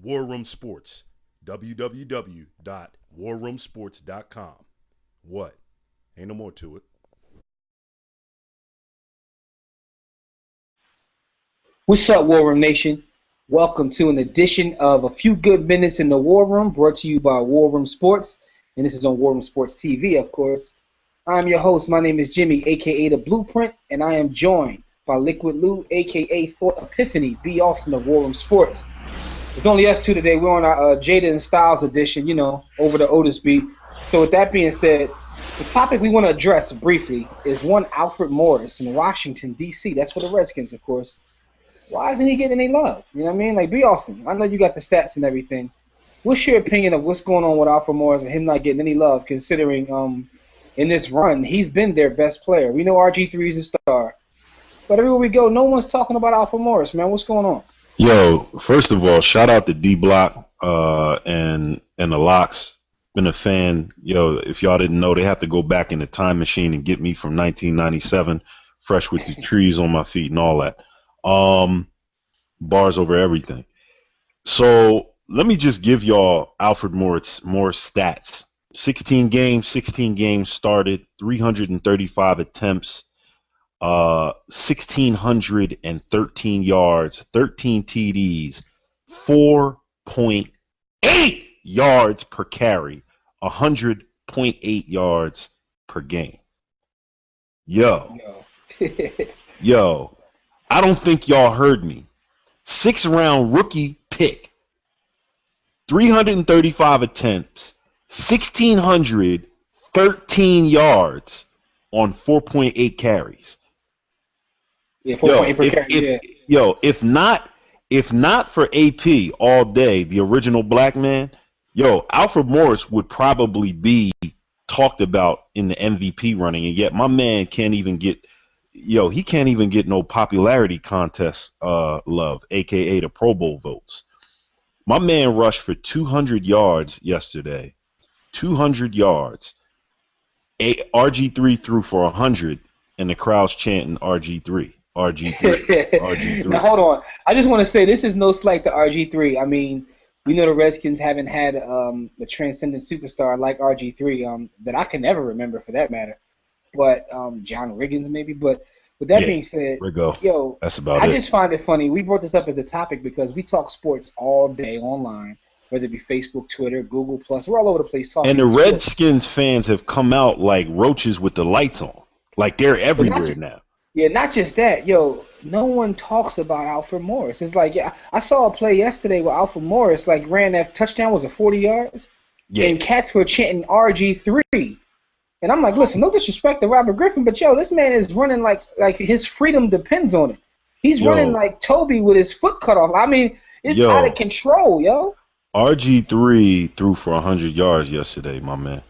War Room Sports, www.warroomsports.com. What? Ain't no more to it. What's up, War Room Nation? Welcome to an edition of A Few Good Minutes in the War Room, brought to you by War Room Sports, and this is on War Room Sports TV, of course. I'm your host. My name is Jimmy, a.k.a. The Blueprint, and I am joined by Liquid Lou, a.k.a. Thought Epiphany, B. Austin of War Room Sports. It's only us two today. We're on our Jada and Styles edition, over the Otis beat. So with that being said, the topic we want to address briefly is one Alfred Morris in Washington, D.C. That's for the Redskins, of course. Why isn't he getting any love? You know what I mean? Like, B. Austin, I know you got the stats and everything. What's your opinion of what's going on with Alfred Morris and him not getting any love, considering in this run, he's been their best player. We know RG3 is a star. But everywhere we go, no one's talking about Alfred Morris, man. What's going on? Yo, first of all, shout out to D Block and the Locks. Been a fan. Yo, if y'all didn't know, they have to go back in the time machine and get me from 1997, fresh with the trees on my feet and all that. Bars over everything. So let me just give y'all Alfred Morris stats. 16 games started, 335 attempts. 1,613 yards, 13 TDs, 4.8 yards per carry, 100.8 yards per game. Yo, I don't think y'all heard me. 6th-round rookie pick, 335 attempts, 1,613 yards on 4.8 carries. Yeah, 4.8 per carry. If not for AP all day, the original black man, Alfred Morris would probably be talked about in the MVP running, and yet my man can't even get no popularity contest love, aka the Pro Bowl votes. My man rushed for 200 yards yesterday. 200 yards. RG3 threw for 100, and the crowd's chanting RG3. RG3. Now, hold on. I just want to say this is no slight to RG3. I mean, we know the Redskins haven't had a transcendent superstar like RG3 that I can never remember, for that matter. But John Riggins, maybe. But with that being said, that's about it. I just find it funny. We brought this up as a topic because we talk sports all day online, whether it be Facebook, Twitter, Google+. We're all over the place talking. And the sports. Redskins fans have come out like roaches with the lights on. Like they're everywhere now. Yeah, not just that. No one talks about Alfred Morris. It's like, I saw a play yesterday where Alfred Morris ran that touchdown, was it 40 yards? Yeah. And cats were chanting RG3. And I'm like, listen, no disrespect to Robert Griffin, but this man is running like his freedom depends on it. He's running like Toby with his foot cut off. I mean, it's out of control, RG3 threw for 100 yards yesterday, my man.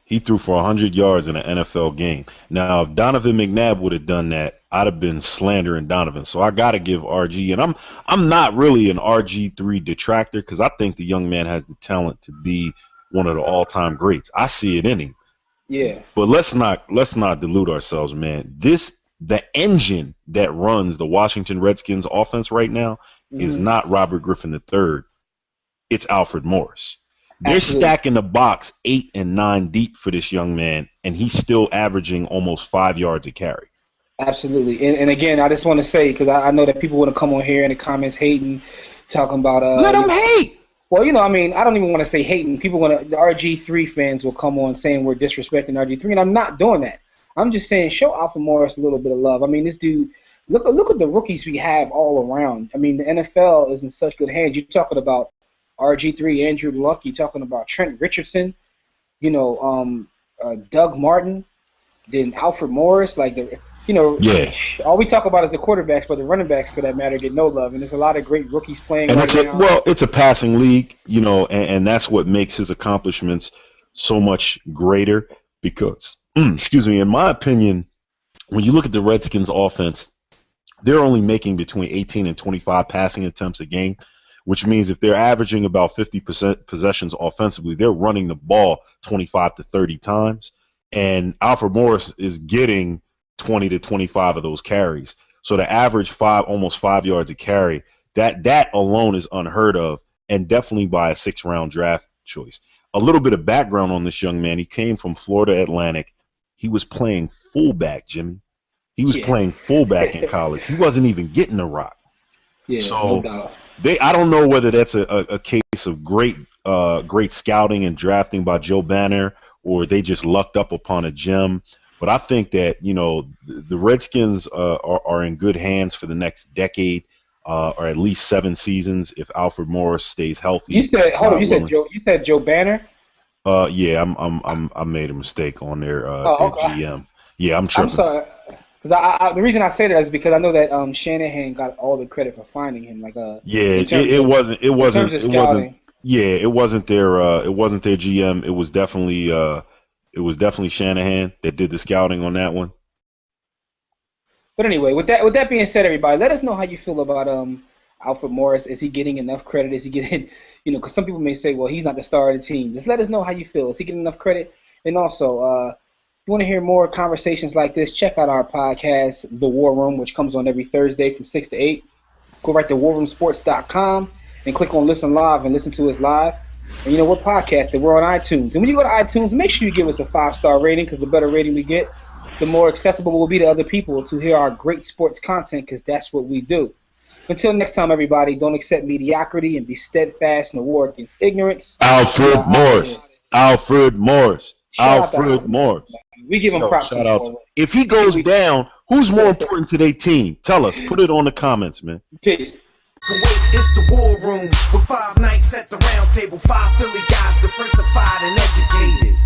He threw for 100 yards in an NFL game. Now, if Donovan McNabb would have done that, I'd have been slandering Donovan. So I got to give RG. And I'm not really an RG3 detractor because I think the young man has the talent to be one of the all-time greats. I see it in him. Yeah. But let's not delude ourselves, man. The engine that runs the Washington Redskins offense right now is not Robert Griffin III. It's Alfred Morris. They're stacking the box 8 and 9 deep for this young man, and he's still averaging almost 5 yards a carry. Absolutely. And again, I just want to say, because I know that people want to come on here in the comments hating, talking about let them hate. Well, I don't even want to say hating. The RG3 fans will come on saying we're disrespecting RG3, and I'm not doing that. I'm just saying show Alfred Morris a little bit of love. I mean, this dude, look at the rookies we have all around. I mean, the NFL is in such good hands. You're talking about RG3, Andrew Luck. You're talking about Trent Richardson, Doug Martin, then Alfred Morris. All we talk about is the quarterbacks, but the running backs, for that matter, get no love. And there's a lot of great rookies playing and right now. Well, it's a passing league, and that's what makes his accomplishments so much greater because, in my opinion, when you look at the Redskins offense, they're only making between 18 and 25 passing attempts a game, which means if they're averaging about 50% possessions offensively, they're running the ball 25 to 30 times. And Alfred Morris is getting 20 to 25 of those carries. So the average almost 5 yards a carry, that alone is unheard of. and definitely by a 6th-round draft choice. A little bit of background on this young man. He came from Florida Atlantic. He was playing fullback, Jimmy. He was playing fullback in college. He wasn't even getting a rock. Yeah, so no doubt. I don't know whether that's a case of great scouting and drafting by Joe Banner, or they just lucked up upon a gem. But I think that, the Redskins are in good hands for the next decade, or at least 7 seasons if Alfred Morris stays healthy. You said Joe Banner? Yeah, I made a mistake on their GM. Yeah, I'm tripping. I'm sorry. Because the reason I say that is because I know that Shanahan got all the credit for finding him. It wasn't their GM. It was definitely Shanahan that did the scouting on that one. But anyway, with that being said, everybody, let us know how you feel about Alfred Morris. Is he getting enough credit? Is he getting, because some people may say, well, he's not the star of the team. Just let us know how you feel. Is he getting enough credit? And also, if you want to hear more conversations like this, check out our podcast, The War Room, which comes on every Thursday from 6 to 8. Go right to warroomsports.com and click on Listen Live and listen to us live. And we're podcasting. We're on iTunes. And when you go to iTunes, make sure you give us a 5-star rating, because the better rating we get, the more accessible we'll be to other people to hear our great sports content, because that's what we do. Until next time, everybody, don't accept mediocrity and be steadfast in the war against ignorance. Alfred Morris. We give him props. Shout out. If he goes down, who's more important to their team? Tell us. Put it on the comments, man. Peace. It's the War Room with 5 nights at the round table. 5 Philly guys diversified and educated.